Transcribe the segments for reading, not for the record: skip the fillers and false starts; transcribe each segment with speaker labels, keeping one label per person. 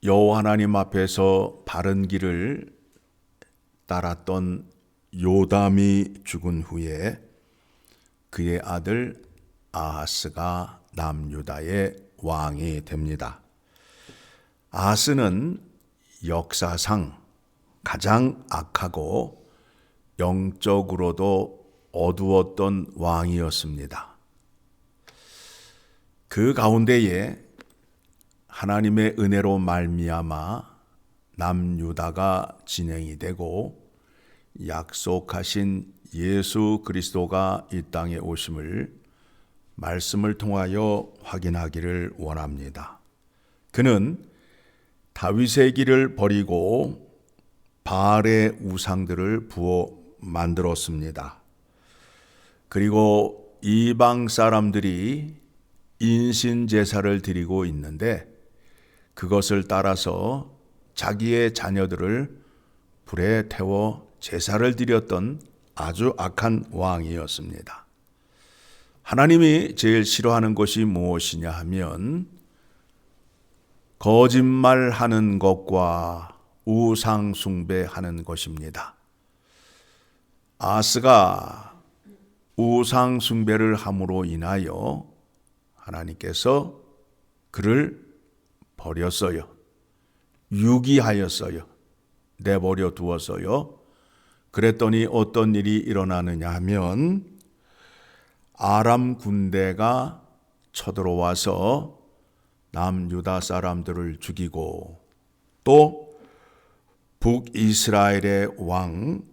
Speaker 1: 여호와 하나님 앞에서 바른 길을 따랐던 요담이 죽은 후에 그의 아들 아하스가 남유다의 왕이 됩니다. 아하스는 역사상 가장 악하고 영적으로도 어두웠던 왕이었습니다. 그 가운데에 하나님의 은혜로 말미암아 남유다가 진행이 되고 약속하신 예수 그리스도가 이 땅에 오심을 말씀을 통하여 확인하기를 원합니다. 그는 다윗의 길을 버리고 바알의 우상들을 부어 만들었습니다. 그리고 이방 사람들이 인신 제사를 드리고 있는데 그것을 따라서 자기의 자녀들을 불에 태워 제사를 드렸던 아주 악한 왕이었습니다. 하나님이 제일 싫어하는 것이 무엇이냐 하면 거짓말하는 것과 우상 숭배하는 것입니다. 아하스가 우상 숭배를 함으로 인하여 하나님께서 그를 버렸어요. 유기하였어요. 내버려 두었어요. 그랬더니 어떤 일이 일어나느냐 하면 아람 군대가 쳐들어와서 남유다 사람들을 죽이고 또 북이스라엘의 왕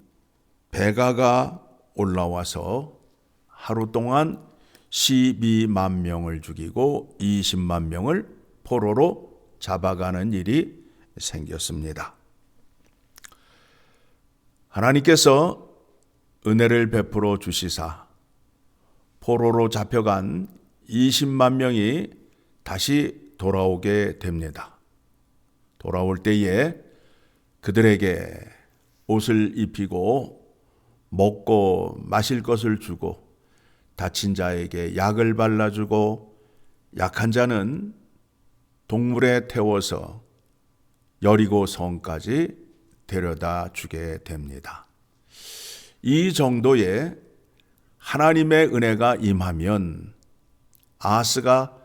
Speaker 1: 베가가 올라와서 하루 동안 12만 명을 죽이고 20만 명을 포로로 잡아가는 일이 생겼습니다. 하나님께서 은혜를 베풀어 주시사 포로로 잡혀간 20만 명이 다시 돌아오게 됩니다. 돌아올 때에 그들에게 옷을 입히고 먹고 마실 것을 주고 다친 자에게 약을 발라주고 약한 자는 동물에 태워서 여리고 성까지 데려다 주게 됩니다. 이 정도의 하나님의 은혜가 임하면 아하스가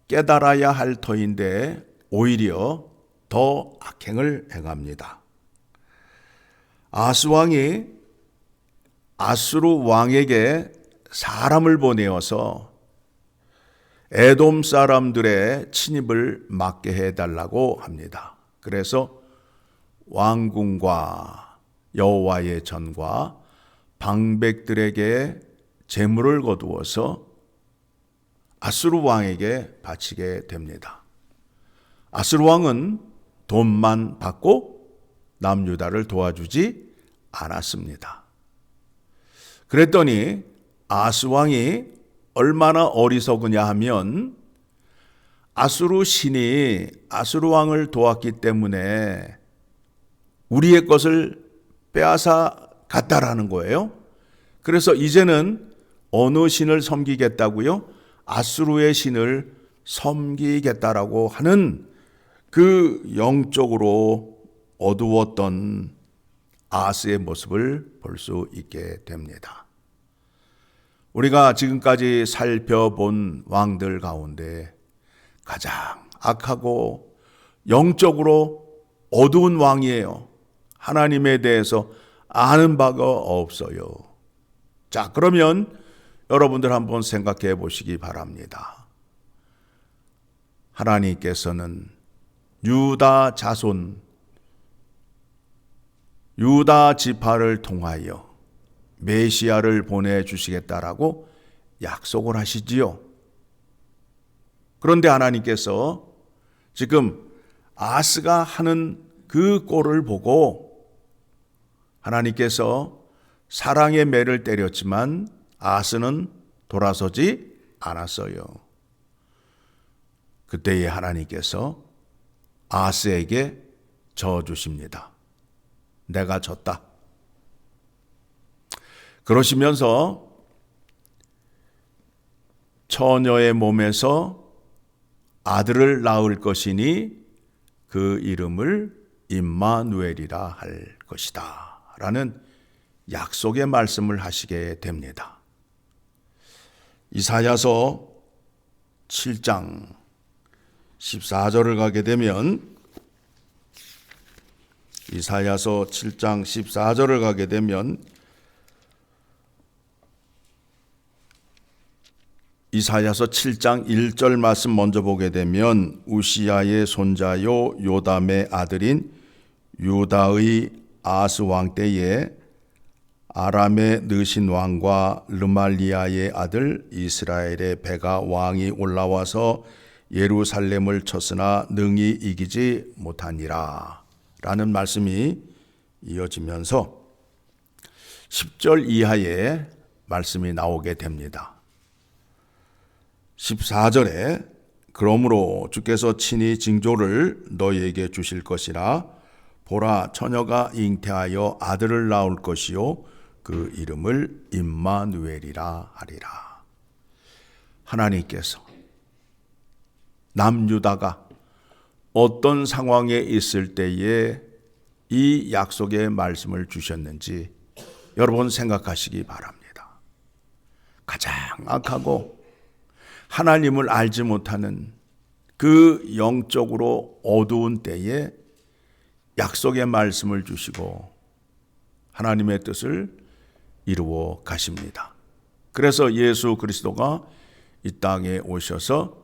Speaker 1: 깨달아야 할 터인데 오히려 더 악행을 행합니다. 아하스 왕이 아수르 왕에게 사람을 보내어서 에돔 사람들의 침입을 막게 해달라고 합니다. 그래서 왕궁과 여호와의 전과 방백들에게 재물을 거두어서 아수르 왕에게 바치게 됩니다. 아수르 왕은 돈만 받고 남유다를 도와주지 않았습니다. 그랬더니 아하스 왕이 얼마나 어리석으냐 하면 아수르 신이 아수르 왕을 도왔기 때문에 우리의 것을 빼앗아 갔다라는 거예요. 그래서 이제는 어느 신을 섬기겠다고요? 아수르의 신을 섬기겠다라고 하는 그 영적으로 어두웠던 아하스의 모습을 볼 수 있게 됩니다. 우리가 지금까지 살펴본 왕들 가운데 가장 악하고 영적으로 어두운 왕이에요. 하나님에 대해서 아는 바가 없어요. 자, 그러면 여러분들 한번 생각해 보시기 바랍니다. 하나님께서는 유다 자손, 유다 지파를 통하여 메시아를 보내주시겠다라고 약속을 하시지요. 그런데 하나님께서 지금 아하스가 하는 그 꼴을 보고 하나님께서 사랑의 매를 때렸지만 아하스는 돌아서지 않았어요. 그때에 하나님께서 아하스에게 져주십니다. 내가 졌다. 그러시면서 처녀의 몸에서 아들을 낳을 것이니 그 이름을 임마누엘이라 할 것이다 라는 약속의 말씀을 하시게 됩니다. 이사야서 7장 14절을 가게 되면 이사야서 7장 14절을 가게 되면 이사야서 7장 1절 말씀 먼저 보게 되면 우시야의 손자요 요담의 아들인 유다의 아스 왕 때에 아람의 느신 왕과 르말리아의 아들 이스라엘의 베가 왕이 올라와서 예루살렘을 쳤으나 능히 이기지 못하니라 라는 말씀이 이어지면서 10절 이하의 말씀이 나오게 됩니다. 14절에 그러므로 주께서 친히 징조를 너희에게 주실 것이라 보라 처녀가 잉태하여 아들을 낳을 것이요 그 이름을 임마누엘이라 하리라. 하나님께서 남유다가 어떤 상황에 있을 때에 이 약속의 말씀을 주셨는지 여러분 생각하시기 바랍니다. 가장 악하고 하나님을 알지 못하는 그 영적으로 어두운 때에 약속의 말씀을 주시고 하나님의 뜻을 이루어 가십니다. 그래서 예수 그리스도가 이 땅에 오셔서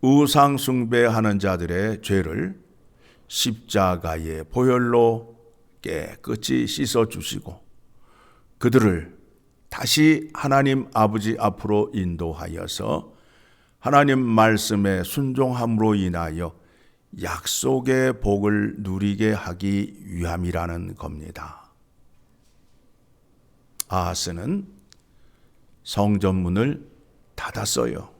Speaker 1: 우상 숭배하는 자들의 죄를 십자가의 보혈로 깨끗이 씻어 주시고 그들을 다시 하나님 아버지 앞으로 인도하여서 하나님 말씀에 순종함으로 인하여 약속의 복을 누리게 하기 위함이라는 겁니다. 아하스는 성전문을 닫았어요.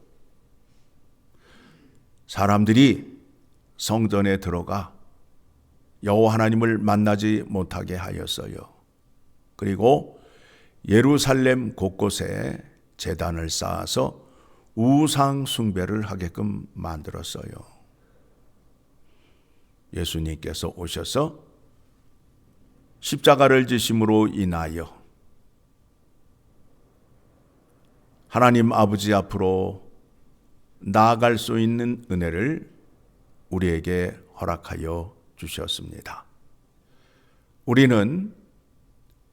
Speaker 1: 사람들이 성전에 들어가 여호와 하나님을 만나지 못하게 하였어요. 그리고 예루살렘 곳곳에 제단을 쌓아서 우상 숭배를 하게끔 만들었어요. 예수님께서 오셔서 십자가를 지심으로 인하여 하나님 아버지 앞으로 나아갈 수 있는 은혜를 우리에게 허락하여 주셨습니다. 우리는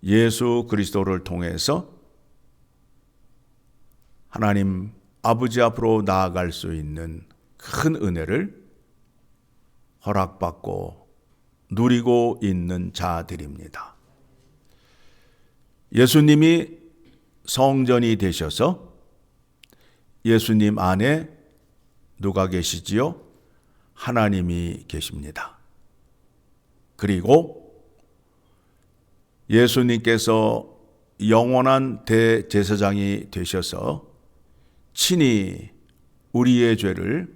Speaker 1: 예수 그리스도를 통해서 하나님 아버지 앞으로 나아갈 수 있는 큰 은혜를 허락받고 누리고 있는 자들입니다. 예수님이 성전이 되셔서 예수님 안에 누가 계시지요? 하나님이 계십니다. 그리고 예수님께서 영원한 대제사장이 되셔서 친히 우리의 죄를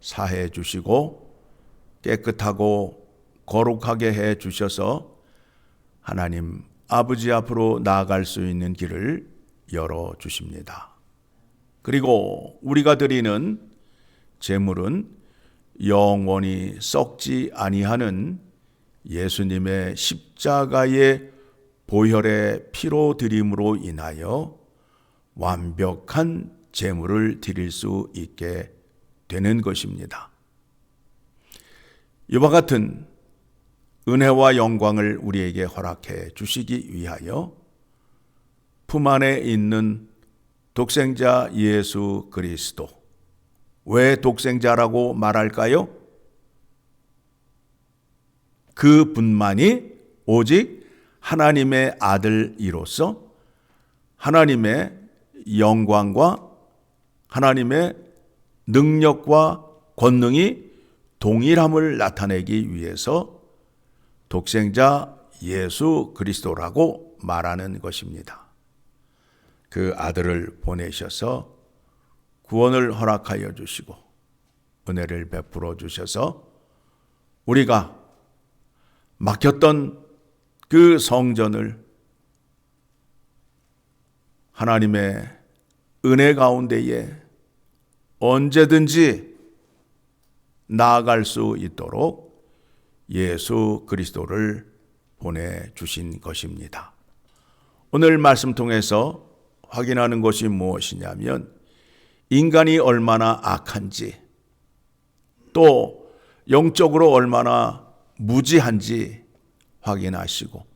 Speaker 1: 사해 주시고 깨끗하고 거룩하게 해 주셔서 하나님 아버지 앞으로 나아갈 수 있는 길을 열어 주십니다. 그리고 우리가 드리는 제물은 영원히 썩지 아니하는 예수님의 십자가의 보혈의 피로 드림으로 인하여 완벽한 제물을 드릴 수 있게 되는 것입니다. 이와 같은 은혜와 영광을 우리에게 허락해 주시기 위하여 품 안에 있는 독생자 예수 그리스도, 왜 독생자라고 말할까요? 그 분만이 오직 하나님의 아들이로서 하나님의 영광과 하나님의 능력과 권능이 동일함을 나타내기 위해서 독생자 예수 그리스도라고 말하는 것입니다. 그 아들을 보내셔서 구원을 허락하여 주시고 은혜를 베풀어 주셔서 우리가 막혔던 그 성전을 하나님의 은혜 가운데에 언제든지 나아갈 수 있도록 예수 그리스도를 보내주신 것입니다. 오늘 말씀 통해서 확인하는 것이 무엇이냐면 인간이 얼마나 악한지 또 영적으로 얼마나 무지한지 확인하시고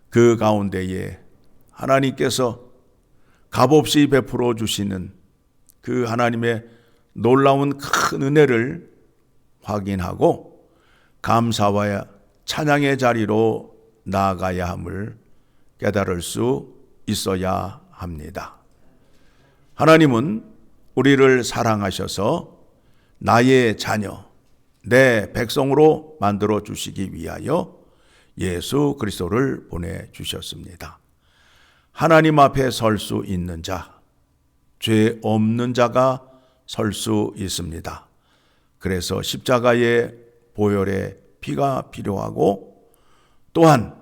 Speaker 1: 그 가운데에 하나님께서 값없이 베풀어 주시는 그 하나님의 놀라운 큰 은혜를 확인하고 감사와 찬양의 자리로 나아가야 함을 깨달을 수 있어야 합니다. 하나님은 우리를 사랑하셔서 나의 자녀, 내 백성으로 만들어 주시기 위하여 예수 그리스도를 보내주셨습니다. 하나님 앞에 설 수 있는 자, 죄 없는 자가 설 수 있습니다. 그래서 십자가의 보혈의 피가 필요하고 또한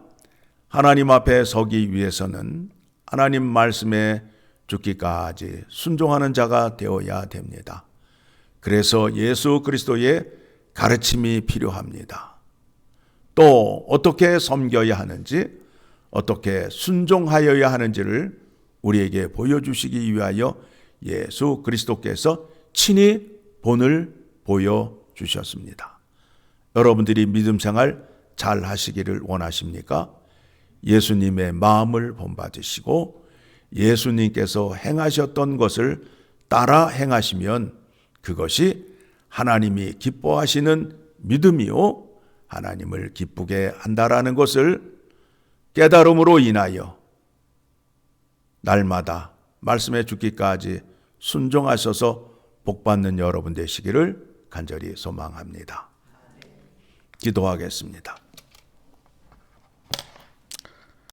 Speaker 1: 하나님 앞에 서기 위해서는 하나님 말씀에 죽기까지 순종하는 자가 되어야 됩니다. 그래서 예수 그리스도의 가르침이 필요합니다. 또 어떻게 섬겨야 하는지, 어떻게 순종하여야 하는지를 우리에게 보여주시기 위하여 예수 그리스도께서 친히 본을 보여주셨습니다. 여러분들이 믿음 생활 잘 하시기를 원하십니까? 예수님의 마음을 본받으시고 예수님께서 행하셨던 것을 따라 행하시면 그것이 하나님이 기뻐하시는 믿음이요 하나님을 기쁘게 한다라는 것을 깨달음으로 인하여 날마다 말씀에 죽기까지 순종하셔서 복받는 여러분 되시기를 간절히 소망합니다. 기도하겠습니다.